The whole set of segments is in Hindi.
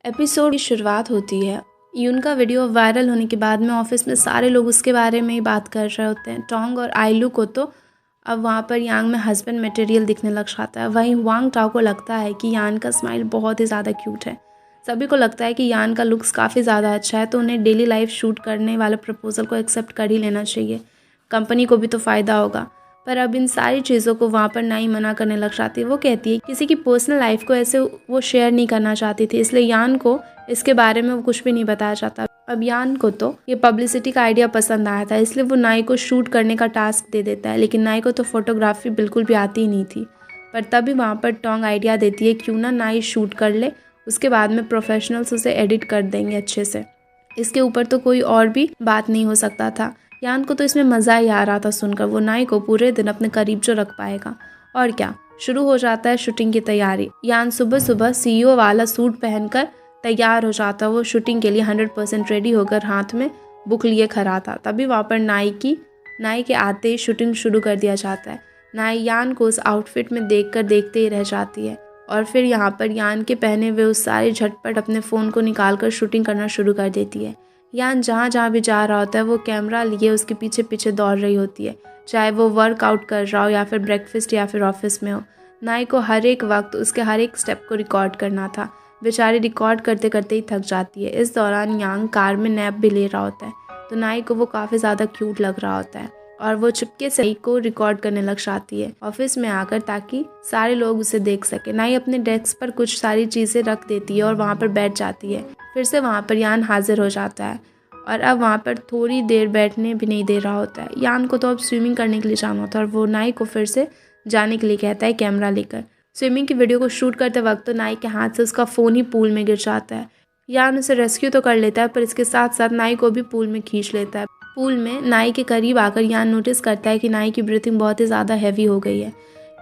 एपिसोड की शुरुआत होती है। यून का वीडियो वायरल होने के बाद में ऑफिस में सारे लोग उसके बारे में ही बात कर रहे होते हैं। टोंग और आइलू को तो अब वहाँ पर यांग में हस्बैंड मटेरियल दिखने लग जाता है। वहीं वांग टाओ को लगता है कि यान का स्माइल बहुत ही ज़्यादा क्यूट है। सभी को लगता है कि यान का लुक्स काफ़ी ज़्यादा अच्छा है, तो उन्हें डेली लाइफ शूट करने वाले प्रपोजल को एक्सेप्ट कर ही लेना चाहिए। कंपनी को भी तो फ़ायदा होगा। पर अब इन सारी चीज़ों को वहाँ पर नाई मना करने लग जाती है। वो कहती है किसी की पर्सनल लाइफ को ऐसे वो शेयर नहीं करना चाहती थी, इसलिए यान को इसके बारे में वो कुछ भी नहीं बताया जाता। अब यान को तो ये पब्लिसिटी का आइडिया पसंद आया था, इसलिए वो नाई को शूट करने का टास्क दे देता है। लेकिन नाई को तो फोटोग्राफी बिल्कुल भी आती ही नहीं थी। पर तभी वहाँ पर टोंग आइडिया देती है क्यों ना नाई शूट कर ले, उसके बाद में प्रोफेशनल्स उसे एडिट कर देंगे अच्छे से। इसके ऊपर तो कोई और भी बात नहीं हो सकता था। यान को तो इसमें मज़ा ही आ रहा था सुनकर। वो नाई को पूरे दिन अपने करीब जो रख पाएगा। और क्या, शुरू हो जाता है शूटिंग की तैयारी। यान सुबह सुबह सीईओ वाला सूट पहनकर तैयार हो जाता। वो शूटिंग के लिए 100% रेडी होकर हाथ में बुक लिए खड़ा था। तभी वहाँ पर नाई के आते ही शूटिंग शुरू कर दिया जाता है। नाई यान को उस आउटफिट में देखते ही रह जाती है। और फिर यहाँ पर यान के पहने हुए उस सारे झटपट अपने फ़ोन को निकालकर शूटिंग करना शुरू कर देती है। यान जहाँ भी जा रहा होता है वो कैमरा लिए उसके पीछे पीछे दौड़ रही होती है, चाहे वो वर्कआउट कर रहा हो या फिर ब्रेकफास्ट या फिर ऑफिस में हो। नाई को हर एक वक्त उसके हर एक स्टेप को रिकॉर्ड करना था। बेचारी रिकॉर्ड करते करते ही थक जाती है। इस दौरान यांग कार में नैप भी ले रहा होता है, तो नाई को वो काफ़ी ज़्यादा क्यूट लग रहा होता है और वो चुपके से नाई को रिकॉर्ड करने लग जाती है ऑफिस में आकर, ताकि सारे लोग उसे देख सके। नाई अपने डेस्क पर कुछ सारी चीज़ें रख देती है और वहाँ पर बैठ जाती है। फिर से वहाँ पर यान हाजिर हो जाता है और अब वहाँ पर थोड़ी देर बैठने भी नहीं दे रहा होता है। यान को तो अब स्विमिंग करने के लिए जाना होता है और वो नाई को फिर से जाने के लिए कहता है कैमरा लेकर। स्विमिंग की वीडियो को शूट करते वक्त तो नाई के हाथ से उसका फ़ोन ही पूल में गिर जाता है। यान उसे रेस्क्यू तो कर लेता है, पर इसके साथ साथ नाई को भी पूल में खींच लेता है। पूल में नाई के करीब आकर यान नोटिस करता है कि नाई की ब्रीथिंग बहुत ही ज़्यादा हैवी हो गई है।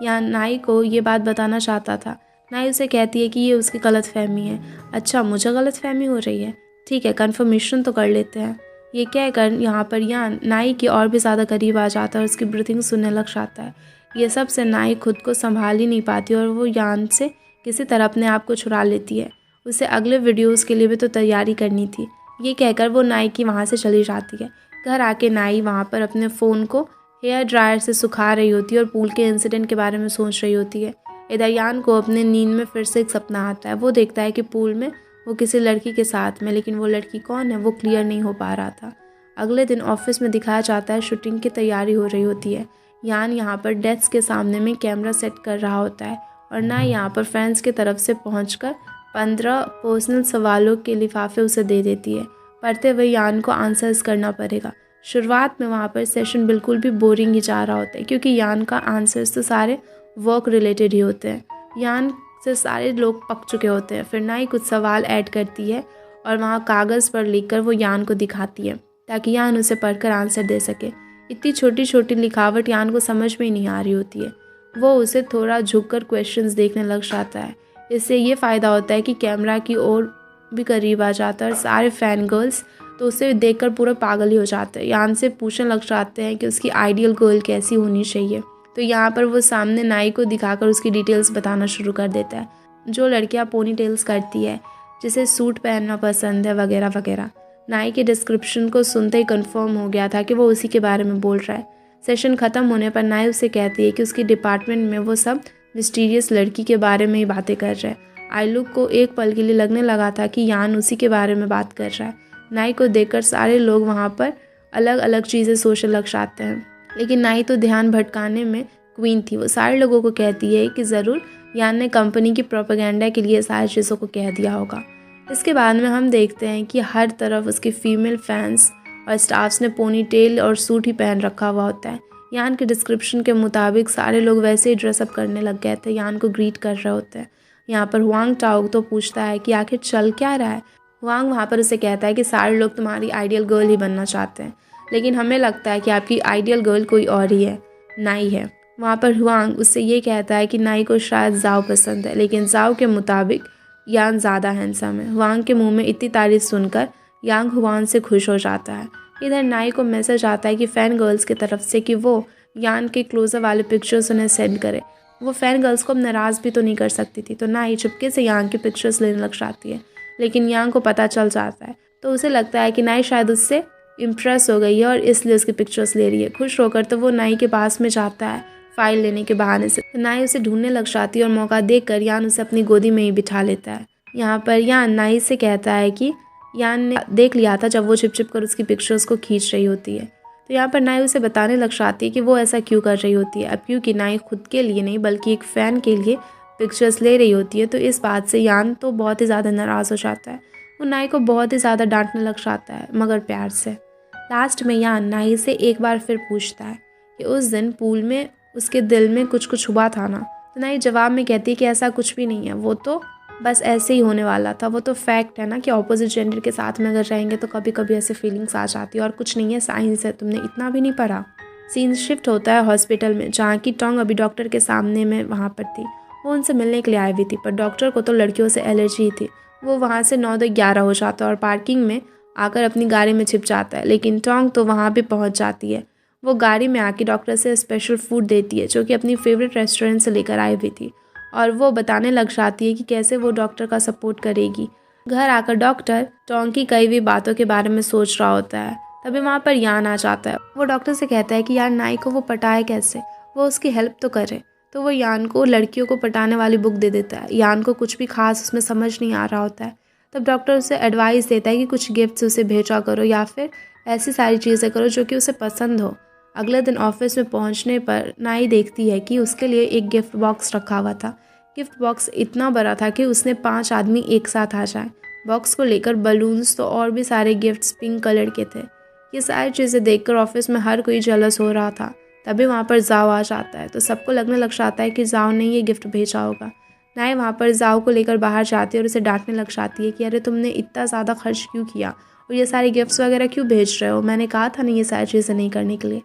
यान नाई को ये बात बताना चाहता था। नाई उसे कहती है कि ये उसकी गलतफहमी है। अच्छा, मुझे गलतफहमी हो रही है, ठीक है, कन्फर्मेशन तो कर लेते हैं। ये कहकर यहाँ पर यान नाई के और भी ज़्यादा करीब आ जाता है और उसकी ब्रीथिंग सुनने लग जाता है। ये सब से नाई खुद को संभाल ही नहीं पाती और वो यान से किसी तरह अपने आप को छुड़ा लेती है। उसे अगले वीडियोस के लिए भी तो तैयारी करनी थी। ये कहकर वो नाई की वहाँ से चली जाती है। घर आके नाई वहाँ पर अपने फ़ोन को हेयर ड्रायर से सुखा रही होती है और पूल के इंसिडेंट के बारे में सोच रही होती है। इधर यान को अपने नींद में फिर से एक सपना आता है। वो देखता है कि पूल में वो किसी लड़की के साथ में, लेकिन वो लड़की कौन है वो क्लियर नहीं हो पा रहा था। अगले दिन ऑफिस में दिखाया जाता है शूटिंग की तैयारी हो रही होती है। यान यहाँ पर डेस्क के सामने में कैमरा सेट कर रहा होता है और ना यहाँ पर फैंस की तरफ से पहुंचकर 15 पर्सनल सवालों के लिफाफे उसे दे देती है। पढ़ते हुए यान को आंसर्स करना पड़ेगा। शुरुआत में वहाँ पर सेशन बिल्कुल भी बोरिंग ही जा रहा होता है, क्योंकि यान का आंसर्स तो सारे वर्क रिलेटेड ही होते हैं। यान से सारे लोग पक चुके होते हैं। फिर नाई कुछ सवाल ऐड करती है और वहाँ कागज़ पर लिखकर वो यान को दिखाती है, ताकि यान उसे पढ़कर आंसर दे सके। इतनी छोटी छोटी लिखावट यान को समझ में ही नहीं आ रही होती है। वो उसे थोड़ा झुककर क्वेश्चंस देखने लग जाता है। इससे ये फ़ायदा होता है कि कैमरा की ओर भी करीब आ जाता है और सारे फैन गर्ल्स तो उसे देखकर पूरा पागल ही हो जाते हैं। यान से पूछने लग जाते हैं कि उसकी आइडियल गर्ल कैसी होनी चाहिए। तो यहाँ पर वो सामने नाई को दिखाकर उसकी डिटेल्स बताना शुरू कर देता है। जो लड़कियाँ पोनी टेल्स करती है, जिसे सूट पहनना पसंद है, वगैरह वगैरह। नाई के डिस्क्रिप्शन को सुनते ही कंफर्म हो गया था कि वो उसी के बारे में बोल रहा है। सेशन ख़त्म होने पर नाई उसे कहती है कि उसकी डिपार्टमेंट में वो सब मिस्टीरियस लड़की के बारे में ही बातें कर रहे हैं। आइलू को एक पल के लिए लगने लगा था कि यान उसी के बारे में बात कर रहा है। नाई को देखकर सारे लोग वहाँ पर अलग अलग चीज़ें सोचने लग जाते हैं, लेकिन नाई तो ध्यान भटकाने में क्वीन थी। वो सारे लोगों को कहती है कि ज़रूर यान ने कंपनी की प्रोपेगेंडा के लिए सारी चीज़ों को कह दिया होगा। इसके बाद में हम देखते हैं कि हर तरफ उसके फीमेल फैंस और स्टाफ्स ने पोनी टेल और सूट ही पहन रखा हुआ होता है। यान के डिस्क्रिप्शन के मुताबिक सारे लोग वैसे ही ड्रेसअप करने लग गए थे, यान को ग्रीट कर रहे होते हैं। यहाँ पर वांग टाओ तो पूछता है कि आखिर चल क्या रहा है। वांग वहाँ पर उसे कहता है कि सारे लोग तुम्हारी आइडियल गर्ल ही बनना चाहते हैं, लेकिन हमें लगता है कि आपकी आइडियल गर्ल कोई और ही है, नाई है। वहाँ पर वांग उससे ये कहता है कि नाई को शायद जाओ पसंद है, लेकिन जाओ के मुताबिक यान ज़्यादा हैंडसम है। वांग के मुंह में इतनी तारीफ सुनकर यांग हुआन से खुश हो जाता है। इधर नाई को मैसेज आता है कि फ़ैन गर्ल्स की तरफ से कि वो यान के क्लोजर वाले पिक्चर्स उन्हें सेंड करे। वो फ़ैन गर्ल्स को अब नाराज़ भी तो नहीं कर सकती थी, तो नाई चुपके से यांग की पिक्चर्स लेने लग जाती है। लेकिन यांग को पता चल जाता है। तो उसे लगता है कि नाई शायद उससे इम्प्रेस हो गई है और इसलिए उसकी पिक्चर्स ले रही है। खुश होकर तो वो नाई के पास में जाता है फाइल लेने के बहाने से। तो नाई उसे ढूंढने लग जाती है और मौका देखकर यान उसे अपनी गोदी में ही बिठा लेता है। यहाँ पर यान नाई से कहता है कि यान ने देख लिया था जब वो छिप छिप कर उसकी पिक्चर्स को खींच रही होती है। तो यहाँ पर नाई उसे बताने लग जाती है कि वो ऐसा क्यों कर रही होती है। अब क्योंकि नाई खुद के लिए नहीं बल्कि एक फ़ैन के लिए पिक्चर्स ले रही होती है, तो इस बात से यान तो बहुत ही ज़्यादा नाराज़ हो जाता है। वो नाई को बहुत ही ज़्यादा डांटने लग जाता है, मगर प्यार से। लास्ट में यान नाई से एक बार फिर पूछता है कि उस दिन पूल में उसके दिल में कुछ कुछ हुआ था ना। तो नाई जवाब में कहती है कि ऐसा कुछ भी नहीं है, वो तो बस ऐसे ही होने वाला था। वो तो फैक्ट है ना कि ऑपोजिट जेंडर के साथ में अगर रहेंगे तो कभी कभी ऐसे फीलिंग्स आ जाती है, और कुछ नहीं है, साइंस है, तुमने इतना भी नहीं पढ़ा। सीन शिफ्ट होता है हॉस्पिटल में, जहाँ की टोंग अभी डॉक्टर के सामने में वहाँ पर थी। वो उनसे मिलने के लिए आई हुई थी, पर डॉक्टर को तो लड़कियों से एलर्जी थी। वो वहाँ से 9-11 हो जाता है और पार्किंग में आकर अपनी गाड़ी में छिप जाता है। लेकिन टोंग तो वहाँ भी पहुँच जाती है। वो गाड़ी में आके डॉक्टर से स्पेशल फूड देती है जो कि अपनी फेवरेट रेस्टोरेंट से लेकर आई हुई थी, और वो बताने लग जाती है कि कैसे वो डॉक्टर का सपोर्ट करेगी। घर आकर डॉक्टर टोंग की कई हुई बातों के बारे में सोच रहा होता है। तभी वहाँ पर यान आ जाता है। वो डॉक्टर से कहता है कि यार नाई को वो पटाए कैसे, वो उसकी हेल्प तो करे। तो वो यान को लड़कियों को पटाने वाली बुक दे देता है। यान को कुछ भी खास उसमें समझ नहीं आ रहा होता है। तब डॉक्टर उसे एडवाइस देता है कि कुछ गिफ्ट्स उसे भेजा करो या फिर ऐसी सारी चीज़ें करो जो कि उसे पसंद हो। अगले दिन ऑफिस में पहुंचने पर नाई देखती है कि उसके लिए एक गिफ्ट बॉक्स रखा हुआ था। गिफ्ट बॉक्स इतना बड़ा था कि उसने 5 आदमी एक साथ आ जाए। बॉक्स को लेकर बलून्स तो और भी सारे गिफ्ट्स पिंक कलर के थे। ये सारी चीज़ें देखकर ऑफिस में हर कोई जेलस हो रहा था। तभी वहाँ पर जाओ आ जाता है, तो सबको लगने लग जाता है कि जाओ ने ये गिफ्ट भेजा होगा। नाई वहाँ पर जाओ को लेकर बाहर जाती है और उसे डांटने लग जाती है कि अरे तुमने इतना ज़्यादा खर्च क्यों किया और ये सारे गिफ्ट्स वगैरह क्यों भेज रहे हो, मैंने कहा था ना ये सारी चीज़ें नहीं करने के लिए।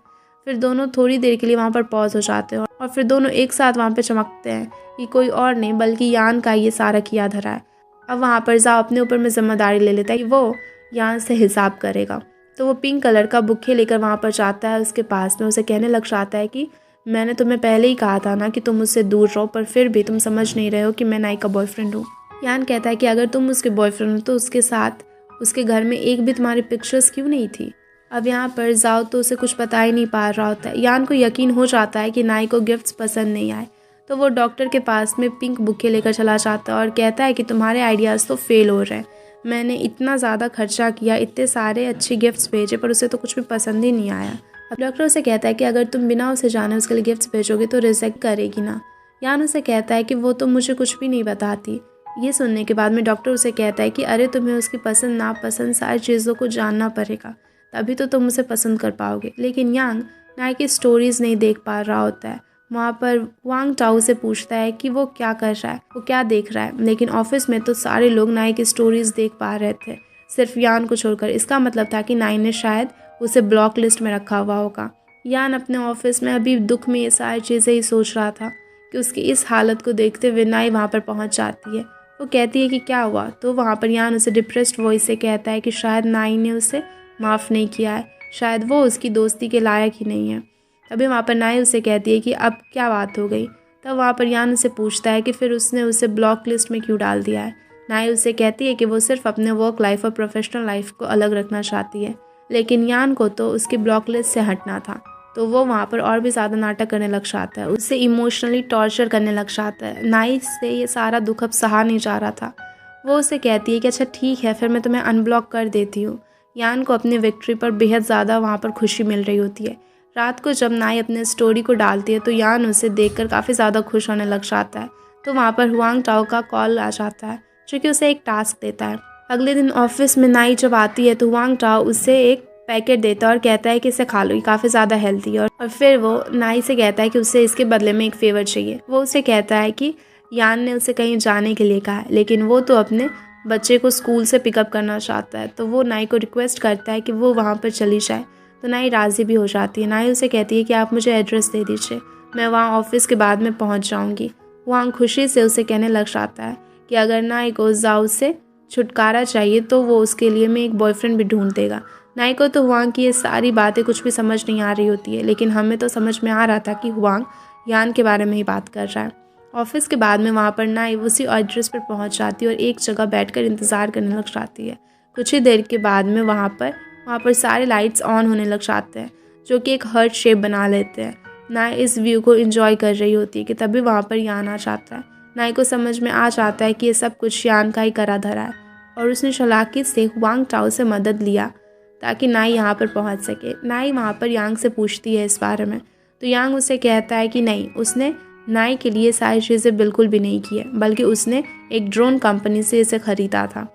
फिर दोनों थोड़ी देर के लिए वहाँ पर पॉज हो जाते हैं और फिर दोनों एक साथ वहाँ पर चमकते हैं कि कोई और नहीं बल्कि यान का ये सारा किया धरा है। अब वहाँ पर जाओ अपने ऊपर में जिम्मेदारी ले लेता है कि वो यान से हिसाब करेगा। तो वो पिंक कलर का बुके लेकर वहाँ पर जाता है उसके पास में। उसे कहने लग जाता है कि मैंने तुम्हें पहले ही कहा था ना कि तुम मुझसे दूर रहो, पर फिर भी तुम समझ नहीं रहे हो कि मैं नाई का बॉयफ्रेंड हूँ। यान कहता है कि अगर तुम उसके बॉयफ्रेंड हो तो उसके साथ उसके घर में एक भी तुम्हारी पिक्चर्स क्यों नहीं थी। अब यहाँ पर जाओ तो उसे कुछ पता ही नहीं पा रहा होता है। यान को यकीन हो जाता है कि नाई को गिफ्ट्स पसंद नहीं आए, तो वो डॉक्टर के पास में पिंक बुके लेकर चला जाता है और कहता है कि तुम्हारे आइडियाज़ तो फेल हो रहे हैं। मैंने इतना ज़्यादा खर्चा किया, इतने सारे अच्छे गिफ्ट्स भेजे, पर उसे तो कुछ भी पसंद ही नहीं आया। अब डॉक्टर उसे कहता है कि अगर तुम बिना उसे जाने उसके लिए गिफ्ट्स भेजोगे तो रिजेक्ट करेगी ना। यान उसे कहता है कि वो तो मुझे कुछ भी नहीं बताती। ये सुनने के बाद में डॉक्टर उसे कहता है कि अरे तुम्हें उसकी पसंद नापसंद सारी चीज़ों को जानना पड़ेगा, तभी तो तुम उसे पसंद कर पाओगे। लेकिन यांग नाई की स्टोरीज़ नहीं देख पा रहा होता है। वहाँ पर वांग टाओ से पूछता है कि वो क्या कर रहा है, वो क्या देख रहा है। लेकिन ऑफिस में तो सारे लोग नाई की स्टोरीज़ देख पा रहे थे, सिर्फ यान को छोड़कर। इसका मतलब था कि नाई ने शायद उसे ब्लॉक लिस्ट में रखा हुआ होगा। यान अपने ऑफिस में अभी दुख में ये सारी चीज़ें ही सोच रहा था कि उसकी इस हालत को देखते हुए नाई वहाँ पर पहुँच जाती है। वो कहती है कि क्या हुआ, तो वहाँ पर यान उसे डिप्रेस्ड वॉइस से कहता है कि शायद नाई ने उसे माफ़ नहीं किया है, शायद वो उसकी दोस्ती के लायक ही नहीं है। तभी वहाँ पर नाई उसे कहती है कि अब क्या बात हो गई। तब वहाँ पर यान उसे पूछता है कि फिर उसने उसे ब्लॉक लिस्ट में क्यों डाल दिया है। नाई उसे कहती है कि वो सिर्फ अपने वर्क लाइफ और प्रोफेशनल लाइफ को अलग रखना चाहती है, लेकिन यान को तो उसकी ब्लॉक लिस्ट से हटना था। तो वो वहाँ पर और भी ज़्यादा नाटक करने लग जाता है, उससे इमोशनली टॉर्चर करने लग जाता है। नाई से ये सारा दुख अब सहा नहीं जा रहा था। वो उसे कहती है कि अच्छा ठीक है, फिर मैं तुम्हें अनब्लॉक कर देती हूँ। यान को अपनी विक्ट्री पर बेहद ज़्यादा वहाँ पर खुशी मिल रही होती है। रात को जब नाई अपने स्टोरी को डालती है तो यान उसे देखकर काफ़ी ज़्यादा खुश होने लग जाता है। तो वहाँ पर हुआंग टाओ का कॉल आ जाता है जो कि उसे एक टास्क देता है। अगले दिन ऑफिस में नाई जब आती है तो हुआंग टाओ उसे एक पैकेट देता है और कहता है कि इसे खा लो, ये काफ़ी ज़्यादा हेल्दी है। और फिर वो नाई से कहता है कि उसे इसके बदले में एक फेवर चाहिए। वो उसे कहता है कि यान ने उसे कहीं जाने के लिए कहा है, लेकिन वो तो अपने बच्चे को स्कूल से पिकअप करना चाहता है। तो वो नाई को रिक्वेस्ट करता है कि वो वहाँ पर चली जाए। तो नाई राज़ी भी हो जाती है। नाई उसे कहती है कि आप मुझे एड्रेस दे दीजिए, मैं वहाँ ऑफिस के बाद में पहुँच जाऊँगी। वहाँ खुशी से उसे कहने लग जाता है कि अगर नाई को जाओ से छुटकारा चाहिए तो वो उसके लिए में एक बॉयफ्रेंड भी ढूंढ देगा। नाई को तो हुआंग की ये सारी बातें कुछ भी समझ नहीं आ रही होती है, लेकिन हमें तो समझ में आ रहा था कि हुआंग यान के बारे में ही बात कर रहा है। ऑफिस के बाद में वहाँ पर नाई उसी एड्रेस पर पहुँच जाती है और एक जगह बैठकर इंतज़ार करने लग जाती है। कुछ ही देर के बाद में वहाँ पर सारे लाइट्स ऑन होने लग जाते हैं, जो कि एक हार्ट शेप बना लेते हैं। नाई इस व्यू को एंजॉय कर रही होती है कि तभी वहाँ पर यान आ जाता है। नाई को समझ में आ जाता है कि ये सब कुछ यान का ही करा धरा है और उसने चालाकी से हुआंग टाओ से मदद लिया ताकि नाई यहाँ पर पहुँच सके। नाई वहाँ पर यांग से पूछती है इस बारे में, तो यांग उसे कहता है कि नहीं, उसने नाई के लिए सारी चीज़ें बिल्कुल भी नहीं की है, बल्कि उसने एक ड्रोन कंपनी से इसे ख़रीदा था,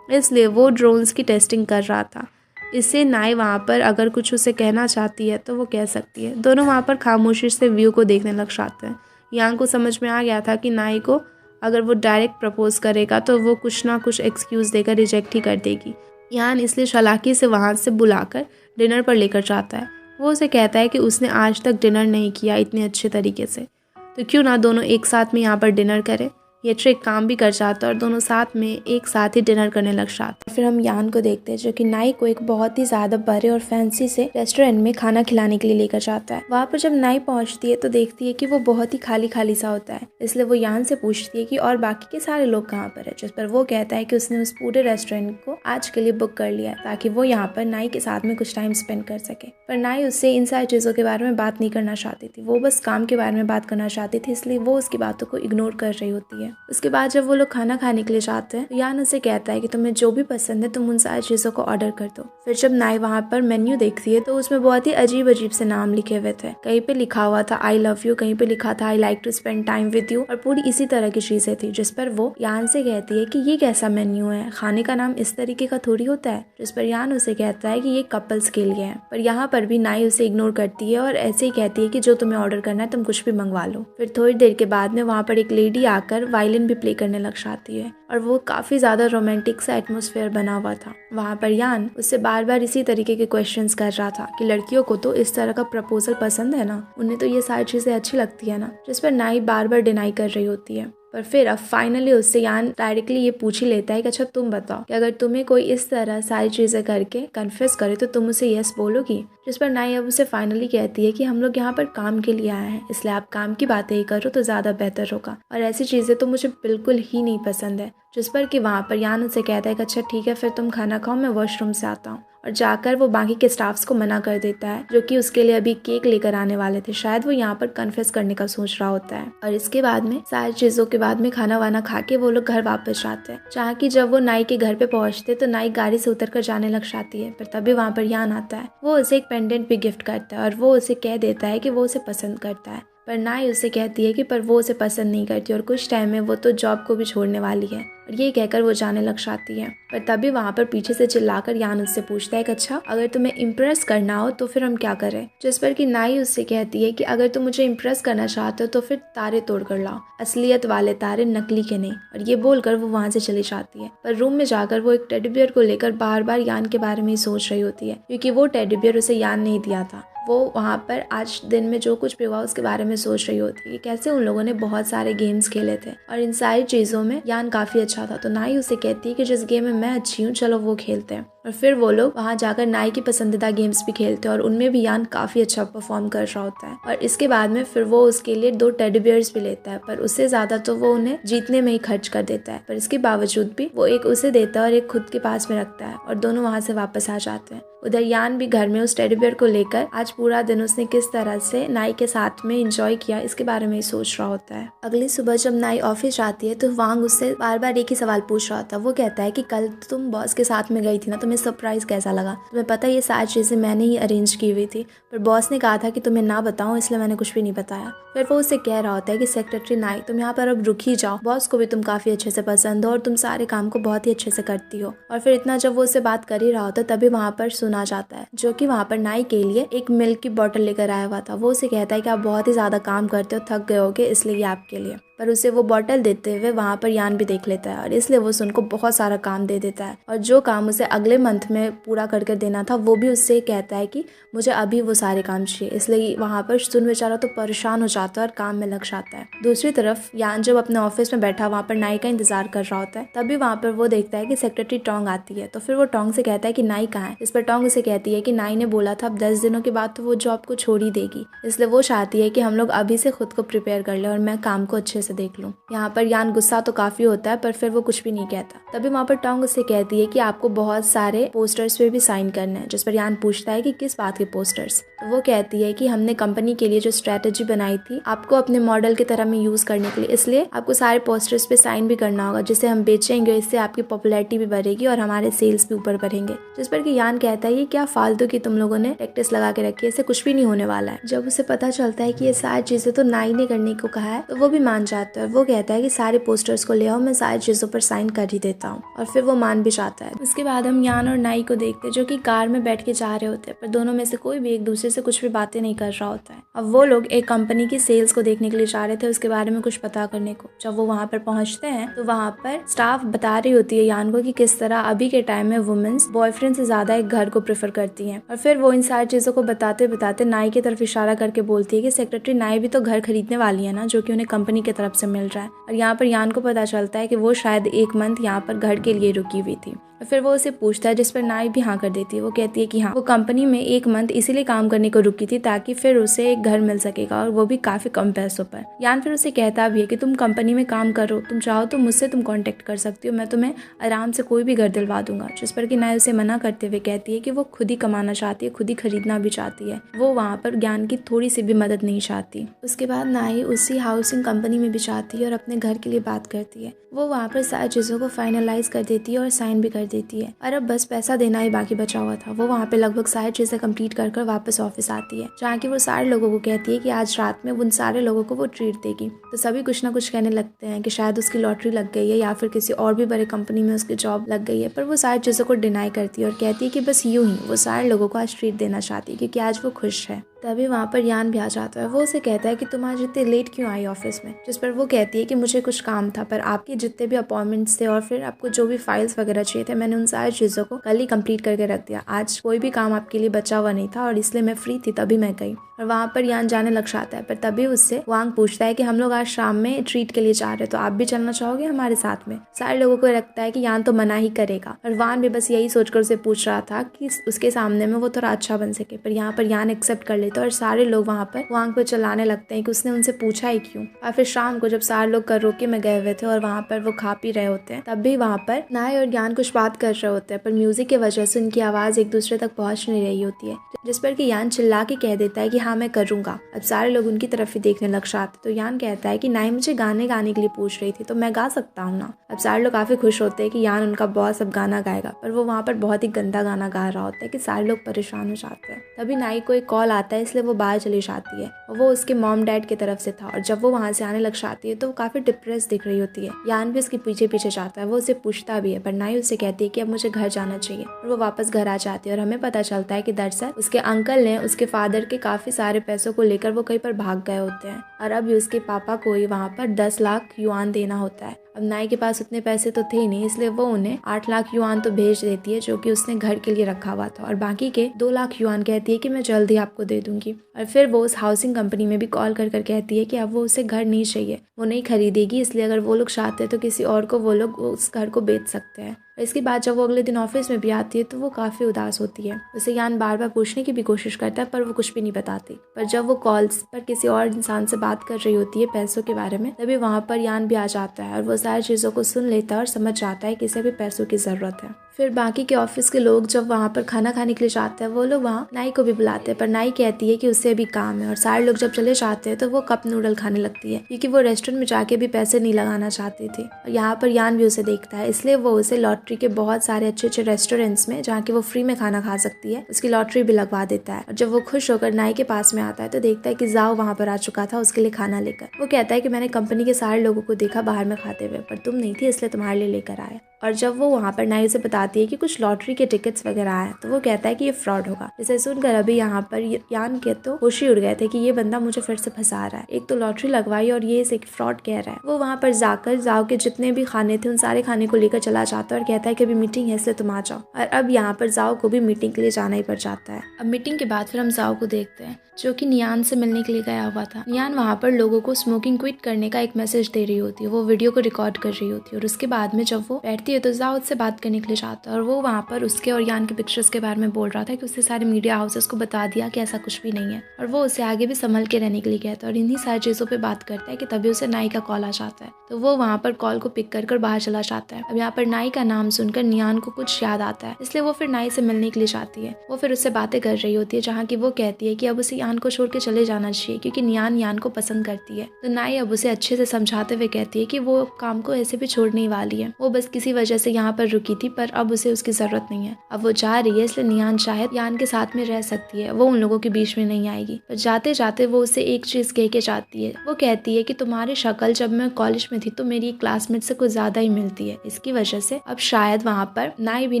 इसलिए वो ड्रोन्स की टेस्टिंग कर रहा था। इससे नाई वहाँ पर अगर कुछ उसे कहना चाहती है तो वो कह सकती है। दोनों वहाँ पर खामोशी से व्यू को देखने लग जाते हैं। यांग को समझ में आ गया था कि नाई को अगर वो डायरेक्ट प्रपोज करेगा तो वो कुछ ना कुछ एक्सक्यूज़ देकर रिजेक्ट ही कर देगी। यान इसलिए चालाकी से वहाँ से बुलाकर डिनर पर लेकर जाता है। वो उसे कहता है कि उसने आज तक डिनर नहीं किया इतने अच्छे तरीके से, तो क्यों ना दोनों एक साथ में यहाँ पर डिनर करें। ये ट्रिक काम भी कर जाता है और दोनों साथ में एक साथ ही डिनर करने लग जाते हैं। फिर हम यान को देखते हैं जो कि नाई को एक बहुत ही ज़्यादा बड़े और फैंसी से रेस्टोरेंट में खाना खिलाने के लिए लेकर जाता है। वहाँ पर जब नाई पहुँचती है तो देखती है कि वो बहुत ही खाली खाली सा होता है, इसलिए वो यान से पूछती है कि और बाकी के सारे लोग कहाँ पर है, जिस पर वो कहता है कि उसने उस पूरे रेस्टोरेंट को आज के लिए बुक कर लिया ताकि वो यहाँ पर नाई के साथ में कुछ टाइम स्पेंड कर सके। पर नाई उससे इन सारी चीज़ों के बारे में बात नहीं करना चाहती थी, वो बस काम के बारे में बात करना चाहती थी, इसलिए वो उसकी बातों को इग्नोर कर रही होती है। उसके बाद जब वो लोग खाना खाने के लिए जाते हैं तो यान उसे कहता है कि तुम्हें जो भी पसंद है तुम उन सारी चीज़ों को ऑर्डर कर दो। फिर जब नाई वहाँ पर मेन्यू देखती है तो उसमें बहुत ही अजीब अजीब से नाम लिखे हुए थे। कहीं पे लिखा हुआ था आई लव यू, कहीं पे लिखा था I like to spend time with you, और पूरी इसी तरह की चीजें थी। जिस पर वो यान से कहती है कि ये कैसा मेन्यू है, खाने का नाम इस तरीके का थोड़ी होता है। जिस पर यान उसे कहता है कि ये कपल्स के लिए है। पर यहाँ पर भी नाई उसे इग्नोर करती है और ऐसे ही कहती है कि जो तुम्हें ऑर्डर करना है तुम कुछ भी मंगवा लो। फिर थोड़ी देर के बाद में वहाँ पर एक लेडी आकर वायलिन भी प्ले करने लग जाती है और वो काफी ज्यादा रोमांटिक सा एटमॉस्फेयर बना हुआ था। वहाँ पर यान उससे बार बार इसी तरीके के क्वेश्चंस कर रहा था कि लड़कियों को तो इस तरह का प्रपोजल पसंद है ना, उन्हें तो ये सारी चीजें अच्छी लगती है ना, जिस पर नाई बार बार डिनाई कर रही होती है। पर फिर अब फाइनली उससे यान डायरेक्टली ये पूछ ही लेता है कि अच्छा तुम बताओ कि अगर तुम्हें कोई इस तरह सारी चीजें करके कन्फेस करे तो तुम उसे यस बोलोगी। जिस पर नाई अब उसे फाइनली कहती है कि हम लोग यहाँ पर काम के लिए आए हैं, इसलिए आप काम की बातें ही करो तो ज्यादा बेहतर होगा, और ऐसी चीजें तो मुझे बिल्कुल ही नहीं पसंद है। जिस पर कि वहाँ पर यान उसे कहता है कि अच्छा ठीक है फिर तुम खाना खाओ, मैं वॉशरूम से आता हूँ, और जाकर वो बाकी के स्टाफ्स को मना कर देता है जो कि उसके लिए अभी केक लेकर आने वाले थे। शायद वो यहाँ पर कन्फेस करने का सोच रहा होता है। और इसके बाद में सारी चीजों के बाद में खाना वाना खा के वो लोग घर वापस जाते हैं। जहाँ की जब वो नाई के घर पे पहुंचते तो नाई गाड़ी से उतर कर जाने लग जाती है, पर तभी वहाँ पर यान आता है। वो उसे एक पेंडेंट भी गिफ्ट करता है और वो उसे कह देता है कि वो उसे पसंद करता है। पर नाई उसे कहती है कि पर वो उसे पसंद नहीं करती और कुछ टाइम में वो तो जॉब को भी छोड़ने वाली है, और ये कहकर वो जाने लग जाती है। पर तभी वहाँ पर पीछे से चिल्लाकर यान उससे पूछता है कि अच्छा अगर तुम्हें इम्प्रेस करना हो तो फिर हम क्या करें। जिस पर कि नाई उससे कहती है कि अगर तुम मुझे इम्प्रेस करना चाहते हो तो फिर तारे तोड़ कर लाओ, असलियत वाले तारे, नकली के नहीं। और ये बोलकर वो वहाँ से चली जाती है। पर रूम में जाकर वो एक टेडी बियर को लेकर बार बार यान के बारे में ही सोच रही होती है, क्योंकि वो टेडी बियर उसे यान नहीं दिया था। वो वहाँ पर आज दिन में जो कुछ भी हुआ उसके बारे में सोच रही होती है, कैसे उन लोगों ने बहुत सारे गेम्स खेले थे और इन सारी चीज़ों में यान काफ़ी अच्छा था। तो नाई उसे कहती है कि जिस गेम में मैं अच्छी हूँ चलो वो खेलते हैं। और फिर वो लोग वहाँ जाकर नाई की पसंदीदा गेम्स भी खेलते हैं और उनमें भी यान काफ़ी अच्छा परफॉर्म कर रहा होता है। और इसके बाद में फिर वो उसके लिए 2 टेडी बियर्स भी लेता है, पर उससे ज़्यादा तो वो उन्हें जीतने में ही खर्च कर देता है। पर इसके बावजूद भी वो एक उसे देता है और एक खुद के पास में रखता है, और दोनों वहाँ से वापस आ जाते हैं। उधर यान भी घर में उस टेडी बियर को लेकर आज पूरा दिन उसने किस तरह से नाई के साथ में एंजॉय किया इसके बारे में ही सोच रहा होता है। अगली सुबह जब नाई ऑफिस जाती है तो वांग उससे बार बार एक ही सवाल पूछ रहा होता है। वो कहता है कि कल तुम बॉस के साथ में गई थी ना, तुम्हें सरप्राइज कैसा लगा? तुम्हें पता ये सारी चीजें मैंने ही अरेंज की हुई थी, पर बॉस ने कहा था कि तुम्हें ना बताऊं, इसलिए मैंने कुछ भी नहीं बताया। फिर वो उससे कह रहा होता है कि सेक्रेटरी नाई तुम यहाँ पर अब रुक ही जाओ, बॉस को भी तुम काफी अच्छे से पसंद हो और तुम सारे काम को बहुत ही अच्छे से करती हो। और फिर इतना जब वो उससे बात कर ही रहा होता है तभी वहाँ पर सुना जाता है, जो कि वहाँ पर नाई के लिए एक मिल्क की बोतल लेकर आया हुआ था। वो उसे कहता है कि आप बहुत ही ज्यादा काम करते हो, थक गए होगे, इसलिए ये आपके लिए। पर उसे वो बोतल देते हुए वहाँ पर यान भी देख लेता है और इसलिए वो सुन को बहुत सारा काम दे देता है, और जो काम उसे अगले मंथ में पूरा करके देना था वो भी उससे कहता है कि मुझे अभी वो सारे काम चाहिए। इसलिए वहाँ पर सुन बेचारा तो परेशान हो जाता है और काम में लग जाता है। दूसरी तरफ यान जब अपने ऑफिस में बैठा वहाँ पर नाई का इंतजार कर रहा होता है, तभी वहाँ पर वो देखता है कि सेक्रेटरी टोंग आती है। तो फिर वो टोंग से कहता है कि नाई कहाँ है। इस पर टोंग उसे कहती है कि नाई ने बोला था अब 10 दिनों के बाद तो वो जॉब को छोड़ ही देगी, इसलिए वो चाहती है कि हम लोग अभी से खुद को प्रिपेयर कर ले और मैं काम को अच्छे से से देख लूँ। यहाँ पर यान गुस्सा तो काफी होता है पर फिर वो कुछ भी नहीं कहता। तभी वहाँ पर टोंग उससे कहती है कि आपको बहुत सारे पोस्टर्स पे भी साइन करना है, जिस पर यान पूछता है कि किस बात के पोस्टर्स। तो वो कहती है कि हमने कंपनी के लिए जो स्ट्रेटेजी बनाई थी आपको अपने मॉडल की तरह में यूज करने के लिए, इसलिए आपको सारे पोस्टर्स पे साइन भी करना होगा, जिसे हम बेचेंगे, इससे आपकी पॉपुलैरिटी भी बढ़ेगी और हमारे सेल्स भी ऊपर बढ़ेंगे। जिस पर कि यान कहता है ये क्या फालतू की तुम लोगों ने प्रैक्टिस लगा के रखी है, इससे कुछ भी नहीं होने वाला है। जब उसे पता चलता है कि ये सारी चीजें तो नाई ने करने को कहा है तो वो भी मान जाता है। वो कहता है कि सारे पोस्टर्स को ले आओ, मैं सारी चीजों पर साइन कर ही देता हूँ, और फिर वो मान भी जाता है। उसके बाद हम यान और नाई को देखते हैं जो कि कार में बैठ के जा रहे होते हैं, पर दोनों में से कोई भी एक दूसरे से कुछ भी बातें नहीं कर रहा होता है। अब वो लोग एक कंपनी की सेल्स को देखने के लिए जा रहे थे, उसके बारे में कुछ पता करने को। जब वो वहाँ पर पहुँचते हैं तो वहाँ पर स्टाफ बता रही होती है यान को कि किस तरह अभी के टाइम में वुमेन्स बॉयफ्रेंड से ज्यादा एक घर को प्रेफर करती हैं। और फिर वो इन सारी चीजों को बताते बताते नाई की तरफ इशारा करके बोलती है कि सेक्रेटरी नाई भी तो घर खरीदने वाली है ना, जो कि उन्हें कंपनी की तरफ से मिल रहा है। और यहाँ पर यान को पता चलता है कि वो शायद 1 मंथ यहाँ पर घर के लिए रुकी हुई थी। और फिर वो उसे पूछता है, जिस पर नाई भी हाँ कर देती है। वो कहती है कि हाँ, वो कंपनी में 1 मंथ इसीलिए काम करने को रुकी थी ताकि फिर उसे एक घर मिल सकेगा, और वो भी काफी कम पैसों पर। यान फिर उसे कहता भी है कि तुम कंपनी में काम करो, तुम चाहो तो मुझसे तुम कांटेक्ट कर सकती हो, मैं तुम्हें आराम से कोई भी घर दिलवा दूंगा। जिस पर कि नाई उसे मना करते हुए कहती है कि वो खुद ही कमाना चाहती है, खुद ही खरीदना भी चाहती है, वो वहाँ पर ज्ञान की थोड़ी सी भी मदद नहीं चाहती। उसके बाद नाई उसी हाउसिंग कंपनी में भी जाती है और अपने घर के लिए बात करती है। वो वहाँ पर सारी चीजों को फाइनलाइज कर देती है और साइन भी कर देती है, और अब बस पैसा देना ही बाकी बचा हुआ था। वो वहाँ पे लगभग सारी चीजें कंप्लीट कर वापस ऑफिस आती है, जहाँ की वो सारे लोगों को कहती है कि आज रात में उन सारे लोगों को वो ट्रीट देगी। तो सभी कुछ ना कुछ कहने लगते हैं कि शायद उसकी लॉटरी लग गई है या फिर किसी और भी बड़े कंपनी में उसकी जॉब लग गई है, पर वो सारी चीजों को डिनाई करती है और कहती है कि बस यूं ही वो सारे लोगों को आज ट्रीट देना चाहती है क्योंकि आज वो खुश है। तभी वहाँ पर यान भी आ जाता है। वो उसे कहता है कि तुम आज इतने लेट क्यों आई ऑफिस में। जिस पर वो कहती है कि मुझे कुछ काम था, पर आपके जितने भी अपॉइंटमेंट्स थे और फिर आपको जो भी फाइल्स वगैरह चाहिए थे, मैंने उन सारी चीज़ों को कल ही कंप्लीट करके रख दिया। आज कोई भी काम आपके लिए बचा हुआ नहीं था और इसलिए मैं फ्री थी, तभी मैं गई। और वहाँ पर यान जाने लग जाता है, पर तभी उससे वांग पूछता है कि हम लोग आज शाम में ट्रीट के लिए जा रहे हैं, तो आप भी चलना चाहोगे हमारे साथ में। सारे लोगों को लगता है कि यान तो मना ही करेगा, और वान भी बस यही सोचकर उसे पूछ रहा था कि उसके सामने में वो थोड़ा अच्छा बन सके। पर यहाँ पर यान एक्सेप्ट कर लेता है और सारे लोग वहाँ पर वांग को चलाने लगते हैं कि उसने उनसे पूछा ही क्यों। और फिर शाम को जब सारे लोग करोके में गए हुए थे और वहाँ पर वो खा पी रहे होते हैं, तब भी वहाँ पर नाई और यान कुछ बात कर रहे होते हैं, पर म्यूजिक की वजह से उनकी आवाज एक दूसरे तक पहुँच नहीं रही होती है। जिस पर कि यान चिल्ला के कह देता है कि हाँ मैं करूँगा। अब सारे लोग उनकी तरफ ही देखने लग जाते। तो यान कहता है कि नाई मुझे गाने गाने के लिए पूछ रही थी, तो मैं गा सकता हूँ ना। अब सारे लोग काफी खुश होते हैं कि यान उनका बॉस अब गाना गाएगा, पर वो वहाँ पर बहुत ही गंदा गाना गा रहा होता है कि सारे लोग परेशान हो जाते हैं। तभी नाई को एक कॉल आता है, इसलिए वो बाहर चली जाती है, और वो उसके मॉम डैड की तरफ से था। और जब वो वहाँ से आने लग जाती है तो वो काफी डिप्रेस दिख रही होती है। यान भी उसके पीछे पीछे जाता है, वो उसे पूछता भी है, पर नाई उससे कहती है कि अब मुझे घर जाना चाहिए, और वो वापस घर आ जाती है। और हमें पता चलता है कि दरअसल उसके अंकल ने उसके फादर के काफी सारे पैसों को लेकर वो कहीं पर भाग गए होते हैं, और अब उसके पापा को ही वहाँ पर 10 लाख युआन देना होता है। अब नाई के पास उतने पैसे तो थे ही नहीं, इसलिए वो उन्हें 8 लाख युआन तो भेज देती है, जो कि उसने घर के लिए रखा हुआ था, और बाकी के 2 लाख युआन कहती है कि मैं जल्द ही आपको दे दूंगी। और फिर वो उस हाउसिंग कंपनी में भी कॉल कर कहती है कि अब वो उसे घर नहीं चाहिए, वो नहीं खरीदेगी, इसलिए अगर वो लोग चाहते हैं तो किसी और को वो लोग उस घर को बेच सकते हैं। इसके बाद जब वो अगले दिन ऑफिस में भी आती है तो वो काफी उदास होती है। उसे यान बार बार पूछने की भी कोशिश करता है, पर वो कुछ भी नहीं बताती। पर जब वो कॉल्स पर किसी और इंसान से बात कर रही होती है पैसों के बारे में, तभी वहाँ पर यान भी आ जाता है, और वो सारी चीजों को सुन लेता है और समझ जाता है कि इसे भी पैसों की जरूरत है। फिर बाकी के ऑफिस के लोग जब वहाँ पर खाना खाने के लिए जाते हैं, वो लोग वहाँ नाई को भी बुलाते हैं, पर नाई कहती है कि उससे भी काम है। और सारे लोग जब चले जाते हैं तो वो कप नूडल खाने लगती है, क्योंकि वो रेस्टोरेंट में जाके भी पैसे नहीं लगाना चाहती थी। और यहाँ पर यान भी उसे देखता है, इसलिए वो उसे लॉटरी के बहुत सारे अच्छे अच्छे रेस्टोरेंट्स में, जहाँ की वो फ्री में खाना खा सकती है, उसकी लॉटरी भी लगवा देता है। और जब वो खुश होकर नाई के पास में आता है तो देखता है कि जाओ वहाँ पर आ चुका था उसके लिए खाना लेकर। वो कहता है कि मैंने कंपनी के सारे लोगों को देखा बाहर में खाते हुए, पर तुम नहीं थी, इसलिए तुम्हारे लिए लेकर आया। और जब वो वहाँ पर नाई से बताती है कि कुछ लॉटरी के टिकट्स वगैरह आए, तो वो कहता है कि ये फ्रॉड होगा। इसे सुनकर अभी यहाँ पर यान के तो होश ही उड़ गए थे कि ये बंदा मुझे फिर से फंसा रहा है, एक तो लॉटरी लगवाई और ये इसे फ्रॉड कह रहा है। वो वहाँ पर जाकर जाओ के जितने भी खाने थे उन सारे खाने को लेकर चला जाता है और कहता है कि अभी मीटिंग है, इसलिए तुम आ जाओ। और अब यहाँ पर जाओ को भी मीटिंग के लिए जाना ही पड़ जाता है। अब मीटिंग के बाद फिर हम जाओ को देखते हैं, जो कि नियान से मिलने के लिए गया हुआ था। नियान वहाँ पर लोगों को स्मोकिंग क्विट करने का एक मैसेज दे रही होती है, वो वीडियो को रिकॉर्ड कर रही होती है। और उसके बाद में जब वो बैठती आती है तो जाओ उससे बात करने के लिए जाता है और वो वहाँ पर उसके और यान के पिक्चर्स के बारे में बोल रहा था कि उसने सारे मीडिया हाउसेस को बता दिया कि ऐसा कुछ भी नहीं है और वो उसे आगे भी संभल के रहने के लिए कहता है और इन्हीं सारी चीज़ों पर बात करता है कि तभी उसे नाई का कॉल आ जाता है। तो वो वहाँ पर कॉल को पिक कर बाहर चला जाता है। अब यहाँ पर नाई का नाम सुनकर नियान को कुछ याद आता है, इसलिए वो फिर नाई से मिलने के लिए जाती है। वो फिर उससे बातें कर रही होती है जहाँ की वो कहती है कि अब उसे यान को छोड़ के चले जाना चाहिए क्योंकि नियान यान को पसंद करती है। तो नाई अब उसे अच्छे से समझाते हुए कहती है कि वो काम को ऐसे भी छोड़ने वाली है, वो बस किसी वजह से यहाँ पर रुकी थी पर अब उसे उसकी जरूरत नहीं है। अब वो जा रही है इसलिए नियान शायद यान के साथ में रह सकती है, वो उन लोगों के बीच में नहीं आएगी। पर जाते जाते वो उसे एक चीज कह के जाती है। वो कहती है कि तुम्हारी शक्ल जब मैं कॉलेज में थी तो मेरी क्लासमेट से कुछ ज्यादा ही मिलती है, इसकी वजह से अब शायद वहाँ पर नाई भी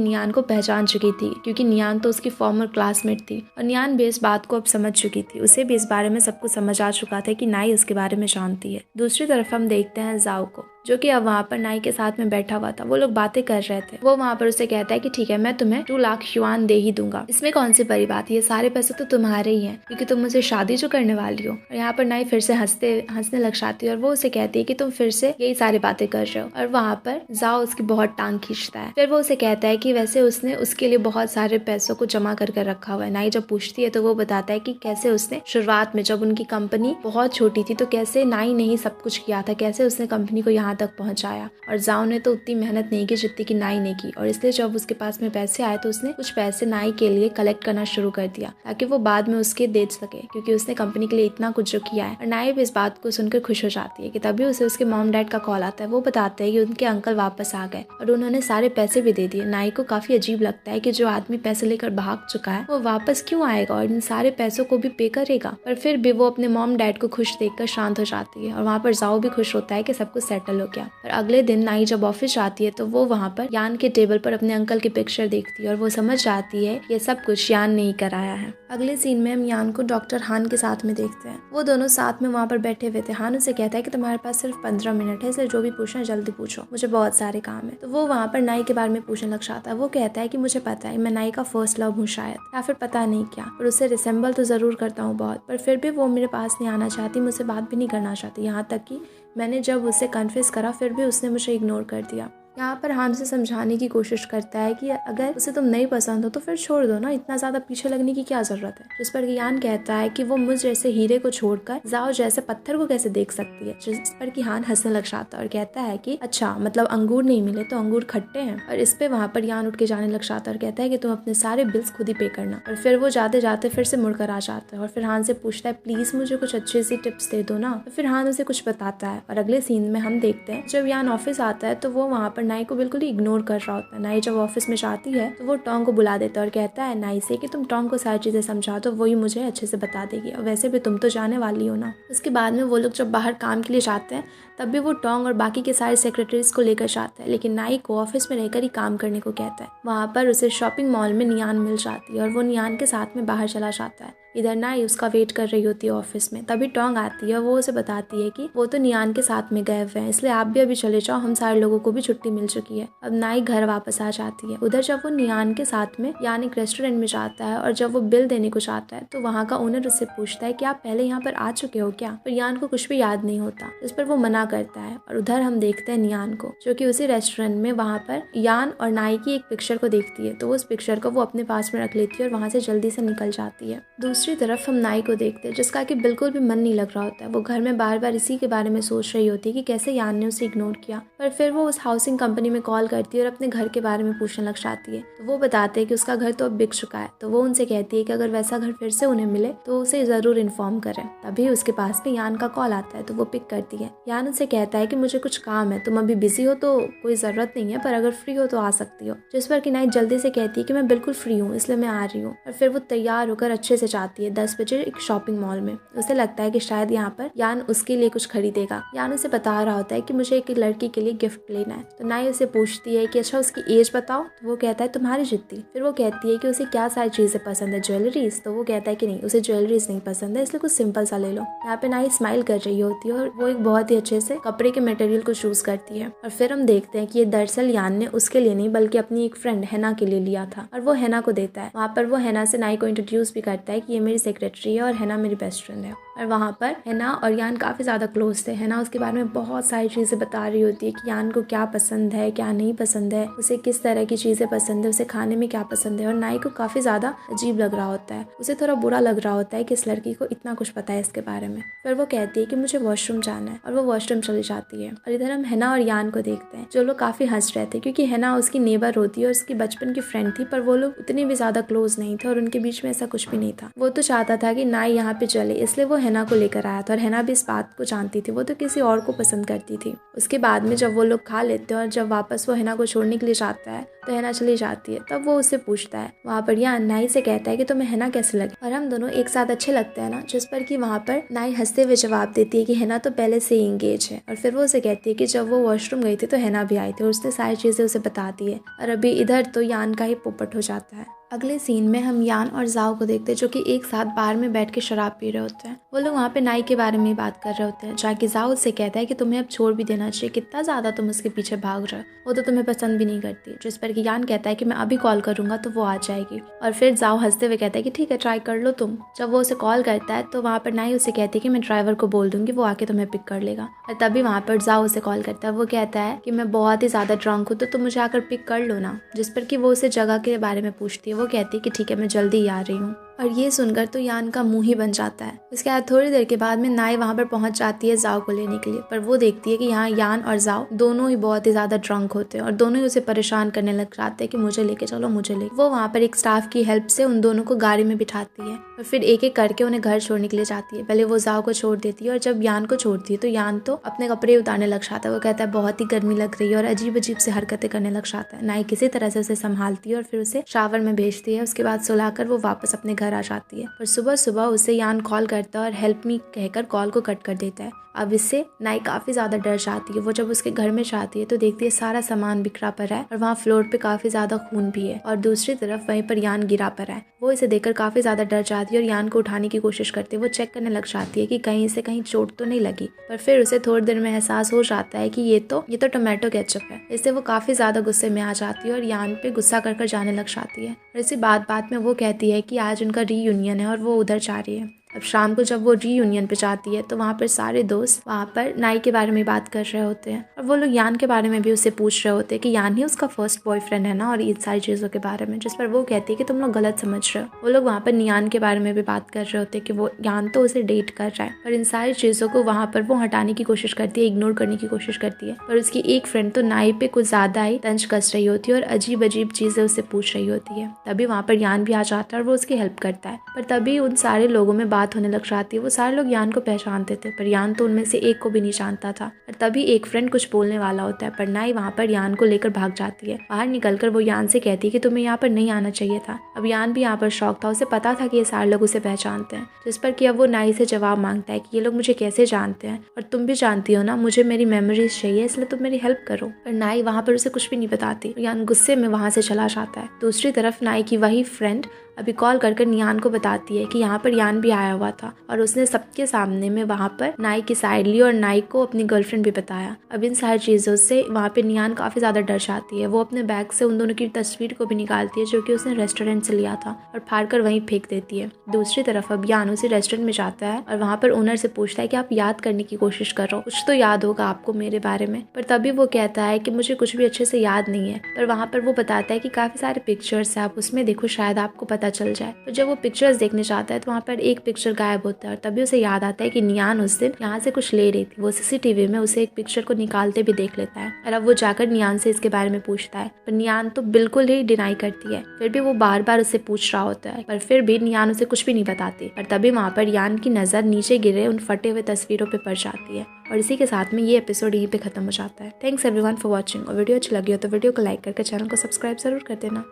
नियान को पहचान चुकी थी क्योंकि नियान तो उसकी फॉर्मर क्लासमेट थी और नियान भी इस बात को अब समझ चुकी थी। उसे भी इस बारे में सब कुछ समझ आ चुका था कि नाई उसके बारे में जानती है। दूसरी तरफ हम देखते हैं जाओ को, जो कि अब वहाँ पर नाई के साथ में बैठा हुआ था। वो लोग बातें कर रहे थे। वो वहाँ पर उसे कहता है कि ठीक है मैं तुम्हें 2 लाख युआन दे ही दूंगा, इसमें कौन सी बड़ी बात है, ये सारे पैसे तो तुम्हारे ही हैं क्योंकि तुम मुझसे शादी जो करने वाली हो। और यहाँ पर नाई फिर से हंसने लग जाती है और वो उसे कहती है कि तुम फिर से यही सारी बातें कर रहे हो। और वहाँ पर जाओ उसकी बहुत टांग खींचता है। फिर वो उसे कहता है कि वैसे उसने उसके लिए बहुत सारे पैसों को जमा कर रखा हुआ है। नाई जब पूछती है तो वो बताता है कि कैसे उसने शुरुआत में जब उनकी कंपनी बहुत छोटी थी तो कैसे नाई ने ही सब कुछ किया था, कैसे उसने कंपनी को यहाँ तक पहुँचाया और जाओ ने तो उतनी मेहनत नहीं की जितनी की नाई ने की। और इसलिए जब उसके पास में पैसे आए तो उसने कुछ पैसे नाई के लिए कलेक्ट करना शुरू कर दिया ताकि वो बाद में उसके दे सके क्योंकि उसने कंपनी के लिए इतना कुछ जो किया है। और नाई भी इस बात को सुनकर खुश हो जाती है कि तभी उसे उसके मॉम डैड का कॉल आता है। वो बताते हैं कि उनके अंकल वापस आ गए और उन्होंने सारे पैसे भी दे दिए। नाई को काफी अजीब लगता है कि जो आदमी पैसे लेकर भाग चुका है वो वापस क्यों आएगा और इन सारे पैसों को भी पे करेगा, पर फिर भी वो अपने मॉम डैड को खुश देखकर शांत हो जाती है। और वहाँ पर जाओ भी खुश होता है कि सब कुछ सेटल हो गया। पर अगले दिन नाई जब ऑफिस जाती है तो वो वहाँ पर यान के टेबल पर अपने अंकल की पिक्चर देखती है और वो समझ जाती है ये सब कुछ यान ने ही कराया है। अगले सीन में हम यान को डॉक्टर हान के साथ में देखते हैं। वो दोनों साथ में वहाँ पर बैठे हुए थे। हान उसे कहता है कि तुम्हारे पास सिर्फ 15 मिनट है, इसलिए जो भी पूछना जल्दी पूछो, मुझे बहुत सारे काम है। तो वो वहाँ पर नाई के बारे में पूछने लग जाता है। वो कहता है कि मुझे पता है मैं नाई का फर्स्ट लव हूँ शायद, या फिर पता नहीं क्या, पर उसे रिसेंबल तो जरूर करता हूँ बहुत, पर फिर भी वो मेरे पास नहीं आना चाहती, मुझसे बात भी नहीं करना चाहती। यहाँ तक कि मैंने जब उसे कन्फेस करा फिर भी उसने मुझे इग्नोर कर दिया। यहाँ पर हान से समझाने की कोशिश करता है कि अगर उसे तुम नहीं पसंद हो तो फिर छोड़ दो ना, इतना ज्यादा पीछे लगने की क्या जरूरत है। जिस पर यान कहता है कि वो मुझ जैसे हीरे को छोड़कर जाओ जैसे पत्थर को कैसे देख सकती है। जिस पर कि हान हंसने लग जाता है और कहता है कि अच्छा मतलब अंगूर नहीं मिले तो अंगूर खट्टे हैं। और इस पे वहाँ पर यान उठ के जाने लग जाता है और कहता है कि तुम अपने सारे बिल्स खुद ही पे करना। और फिर वो जाते जाते फिर से मुड़कर आ जाता है और फिर हान से पूछता है प्लीज मुझे कुछ अच्छी सी टिप्स दे दो ना। तो फिर हान उसे कुछ बताता है। और अगले सीन में हम देखते हैं जब यान ऑफिस आता है तो वो वहाँ पर नाई को बिल्कुल इग्नोर कर रहा होता है। नाई जब ऑफिस में जाती है तो वो टोंग को बुला देता है और कहता है नाई से कि तुम टोंग को सारी चीजें समझा दो, वही मुझे अच्छे से बता देगी, और वैसे भी तुम तो जाने वाली हो ना। उसके बाद में वो लोग जब बाहर काम के लिए जाते हैं तब भी वो टोंग और बाकी के सारे सेक्रेटरीज को लेकर जाता है, लेकिन नाई को ऑफिस में रहकर ही काम करने को कहता है। वहाँ पर उसे शॉपिंग मॉल में नियान मिल जाती है और वो नियान के साथ में बाहर चला जाता है। इधर नाई उसका वेट कर रही होती है ऑफिस में। तभी टोंग आती है, वो उसे बताती है कि वो तो नियान के साथ में गए हुए हैं, इसलिए आप भी अभी चले जाओ, हम सारे लोगों को भी छुट्टी मिल चुकी है। अब नाई घर वापस आ जाती है। उधर जब वो नियान के साथ में यान एक रेस्टोरेंट में जाता है और जब वो बिल देने को जाता है तो वहाँ का ओनर उससे पूछता है कि आप पहले यहाँ पर आ चुके हो क्या, पर यान को कुछ भी याद नहीं होता, इस पर वो मना करता है। और उधर हम देखते हैं नियान को जो कि उसी रेस्टोरेंट में वहाँ पर यान और नाई की एक पिक्चर को देखती है, तो वो उस पिक्चर को वो अपने पास में रख लेती है और वहाँ से जल्दी से निकल जाती है। दूसरी तरफ हम नाई को देखते हैं जिसका कि बिल्कुल भी मन नहीं लग रहा होता है। वो घर में बार बार इसी के बारे में सोच रही होती है कि कैसे यान ने उसे इग्नोर किया, पर फिर वो उस हाउसिंग कंपनी में कॉल करती है और अपने घर के बारे में पूछने लग जाती है। तो वो बताते हैं कि उसका घर तो अब बिक चुका है। तो वो उनसे कहती है कि अगर वैसा घर फिर से उन्हें मिले तो उसे जरूर इन्फॉर्म करें। तभी उसके पास में यान का कॉल आता है तो वो पिक करती है। यान उनसे कहता है कि मुझे कुछ काम है, तुम अभी बिजी हो तो कोई जरूरत नहीं है, पर अगर फ्री हो तो आ सकती हो। जिस पर कि नाई जल्दी से कहती है कि मैं बिल्कुल फ्री हूँ, इसलिए मैं आ रही हूँ। और फिर वो तैयार होकर अच्छे से जाती है 10 बजे एक शॉपिंग मॉल में। उसे लगता है कि शायद यहाँ पर यान उसके लिए कुछ खरीदेगा। यान उसे बता रहा होता है कि मुझे एक लड़की के लिए गिफ्ट लेना है। तो नाई उसे पूछती है कि अच्छा उसकी एज बताओ। तो वो कहता है तुम्हारी जितनी। फिर वो कहती है कि उसे क्या सारी चीजें पसंद है, ज्वेलरीज। तो वो कहता है कि नहीं, उसे ज्वेलरीज नहीं पसंद है, इसलिए कुछ सिंपल सा ले लो। यहाँ पे नाई स्माइल कर रही होती है और वो एक बहुत ही अच्छे से कपड़े के मटेरियल को चूज करती है। और फिर हम देखते हैं कि ये दरअसल यान ने उसके लिए नहीं बल्कि अपनी एक फ्रेंड हैना के लिए लिया था और वो हैना को देता है। वहाँ पर वो हैना से नाई को इंट्रोड्यूस भी करता है कि ये मेरी सेक्रेटरी है और हैना मेरी बेस्ट फ्रेंड है। और वहाँ पर हैना और यान काफ़ी ज़्यादा क्लोज थे। हैना उसके बारे में बहुत सारी चीज़ें बता रही होती है कि यान को क्या पसंद है, क्या नहीं पसंद है, उसे किस तरह की चीज़ें पसंद है, उसे खाने में क्या पसंद है। और नाई को काफ़ी ज़्यादा अजीब लग रहा होता है, उसे थोड़ा बुरा लग रहा होता है कि इस लड़की को इतना कुछ पता है इसके बारे में। फिर वो कहती है कि मुझे वॉशरूम जाना है और वो वॉशरूम चली जाती है। और इधर हम हैना और यान को देखते हैं जो लोग काफ़ी हंस रहे थे क्योंकि हैना उसकी नेबर होती है और उसकी बचपन की फ्रेंड थी, पर वो लोग उतने भी ज़्यादा क्लोज नहीं थे और उनके बीच में ऐसा कुछ भी नहीं था। वो तो चाहता था कि नाई यहाँ पे चले, इसलिए वो हैना को लेकर आया था और हैना भी इस बात को जानती थी। वो तो किसी और को पसंद करती थी। उसके बाद में जब वो लोग खा लेते हैं और जब वापस वो हैना को छोड़ने के लिए जाता है तो हैना चली जाती है। तब वो उससे पूछता है, वहाँ पर यान नाई से कहता है कि तुम्हें हैना कैसे लगी और हम दोनों एक साथ अच्छे लगते हैं ना। जिस पर कि वहाँ पर नाई हंसते हुए जवाब देती है कि हैना तो पहले से ही एंगेज है। और फिर वो उसे कहती है कि जब वो वॉशरूम गई थी तो हैना भी आई थी और उसने सारी चीजें उसे बताती है। और अभी इधर तो यान का ही पोपट हो जाता है। अगले सीन में हम यान और जाओ को देखते हैं जो कि एक साथ बार में बैठ के शराब पी रहे होते हैं। वो लोग वहाँ पे नाई के बारे में बात कर रहे होते हैं, जहाँ की जाओ उससे कहता है कि तुम्हें अब छोड़ भी देना चाहिए, कितना ज़्यादा तुम उसके पीछे भाग रहे हो, वो तो तुम्हें पसंद भी नहीं करती। जिस पर कि यान कहता है कि मैं अभी कॉल करूंगा तो वो आ जाएगी। और फिर जाओ हंसते हुए कहता है कि ठीक है ट्राई कर लो तुम। जब वो उसे कॉल करता है तो वहाँ पर नाई उसे कहती है कि मैं ड्राइवर को बोल दूंगी, वो आके तुम्हें पिक कर लेगा। और तभी वहाँ पर जाओ उसे कॉल करता है। वो कहता है कि मैं बहुत ही ज़्यादा ड्रंक हूँ तो तुम मुझे आकर पिक कर लो ना। जिस पर कि वो उसे जगह के बारे में पूछती है। वो कहती है कि ठीक है मैं जल्दी ही आ रही हूँ। और ये सुनकर तो यान का मुंह ही बन जाता है। उसके बाद थोड़ी देर के बाद में नाई वहाँ पर पहुंच जाती है जाओ को लेने के लिए, पर वो देखती है कि यहाँ यान और जाओ दोनों ही बहुत ही ज्यादा ड्रंक होते हैं और दोनों ही उसे परेशान करने लग जाते हैं कि मुझे लेके चलो मुझे ले। वो वहाँ पर एक स्टाफ की हेल्प से उन दोनों को गाड़ी में बिठाती है और फिर एक एक करके उन्हें घर छोड़ने के लिए जाती है। पहले वो जाओ को छोड़ देती है और जब यान को छोड़ती है तो यान तो अपने कपड़े उतारने लग जाता है। वो कहता है बहुत ही गर्मी लग रही है और अजीब अजीब से हरकतें करने लग जाता है। नाई किसी तरह से उसे संभालती है और फिर उसे शावर में भेजती है। उसके बाद सुलाकर वो वापस अपने घर आ जाती है। और सुबह सुबह उसे यान कॉल करता है और हेल्प मी कहकर कॉल को कट कर देता है। अब इससे नाई काफी ज्यादा डर जाती है। वो जब उसके घर में जाती है तो देखती है सारा सामान बिखरा पड़ा है और वहाँ फ्लोर पे काफी ज्यादा खून भी है और दूसरी तरफ वहीं पर यान गिरा पड़ा है। वो इसे देखकर काफी ज्यादा डर जाती है और यान को उठाने की कोशिश करती है। वो चेक करने लग जाती है कि कहीं से कहीं चोट तो नहीं लगी, पर फिर उसे थोड़ी देर में एहसास हो जाता है कि ये तो टोमेटो केचप है। इससे वो काफी ज्यादा गुस्से में आ जाती है और यान पे गुस्सा कर जाने लग जाती है। और इसी बात में वो कहती है कि आज उनका रीयूनियन है और वो उधर जा रही है। अब शाम को जब वो रीयूनियन पे जाती है तो वहाँ पर सारे दोस्त वहाँ पर नाई के बारे में बात कर रहे होते हैं और वो लोग यान के बारे में भी उससे पूछ रहे होते हैं कि यान ही उसका फर्स्ट बॉयफ्रेंड है ना और ये सारी चीज़ों के बारे में। जिस पर वो कहती है कि तुम लोग गलत समझ रहे हो। वो लोग वहाँ पर नियान के बारे में भी बात कर रहे होते हैं कि वो यान तो उसे डेट कर रहा है, पर इन सारी चीज़ों को वहाँ पर वो हटाने की कोशिश करती है, इग्नोर करने की कोशिश करती है। पर उसकी एक फ्रेंड तो नाई पे कुछ ज़्यादा ही तंज कस रही होती है और अजीब अजीब चीज़ें उससे पूछ रही होती है। तभी वहाँ पर यान भी आ जाता है और वो उसकी हेल्प करता है। पर तभी उन सारे लोगों में बात होने लग जाती है। वो सारे लोग यान को पहचानते थे पर यान तो उनमें से एक को भी नहीं जानता था। और तभी एक फ्रेंड कुछ बोलने वाला होता है पर नाई वहाँ पर यान को लेकर भाग जाती है। बाहर निकलकर वो यान से कहती है कि तुम्हें यहाँ पर नहीं आना चाहिए था। अब यान भी यहाँ पर शौक था, उसे पता था कि ये सारे लोग उसे पहचानते हैं। जिस पर कि अब वो नाई से जवाब मांगता है कि ये लोग मुझे कैसे जानते हैं और तुम भी जानती हो ना, मुझे मेरी मेमोरीज चाहिए इसलिए तुम मेरी हेल्प करो। पर नाई वहाँ पर उसे कुछ भी नहीं बताती। यान गुस्से में वहाँ से चला जाता है। दूसरी तरफ नाई की वही फ्रेंड अभी कॉल कर नियान को बताती है कि यहाँ पर यान भी आया हुआ था और उसने सबके सामने में वहाँ पर नाई की साइड ली और नाई को अपनी गर्लफ्रेंड भी बताया। अब इन सारी चीज़ों से वहाँ पे नियान काफ़ी ज़्यादा डर जाती है। वो अपने बैग से उन दोनों की तस्वीर को भी निकालती है जो कि उसने रेस्टोरेंट से लिया था और फाड़ कर वहीं फेंक देती है। दूसरी तरफ अब यान उसी रेस्टोरेंट में जाता है और वहाँ पर ओनर से पूछता है कि आप याद करने की कोशिश करो, कुछ तो याद होगा आपको मेरे बारे में। पर तभी वो कहता है कि मुझे कुछ भी अच्छे से याद नहीं है। पर वहाँ पर वो बताता है कि काफ़ी सारे पिक्चर्स है, आप उसमें देखो शायद आपको पता चल जाए। तो जब वो पिक्चर्स देखने जाता है तो वहाँ पर एक पिक्चर गायब होता है और तभी उसे याद आता है कि नियान उस दिन यहाँ से कुछ ले रही थी। वो सीसीटीवी में उसे एक पिक्चर को निकालते भी देख लेता है और अब वो जाकर नियान से इसके बारे में पूछता है, पर नियान तो बिल्कुल ही डिनाई करती है। फिर भी वो बार बार उससे पूछ रहा होता है पर फिर भी नियान उसे कुछ भी नहीं बताती। और तभी वहाँ पर यान की नजर नीचे गिरे उन फटे हुए तस्वीरों पे पड़ जाती है और इसी के साथ में ये एपिसोड यहीं पे खत्म हो जाता है। Thanks everyone for watching. और वीडियो अच्छी लगी हो तो वीडियो को लाइक करके चैनल को सब्सक्राइब जरूर कर देना।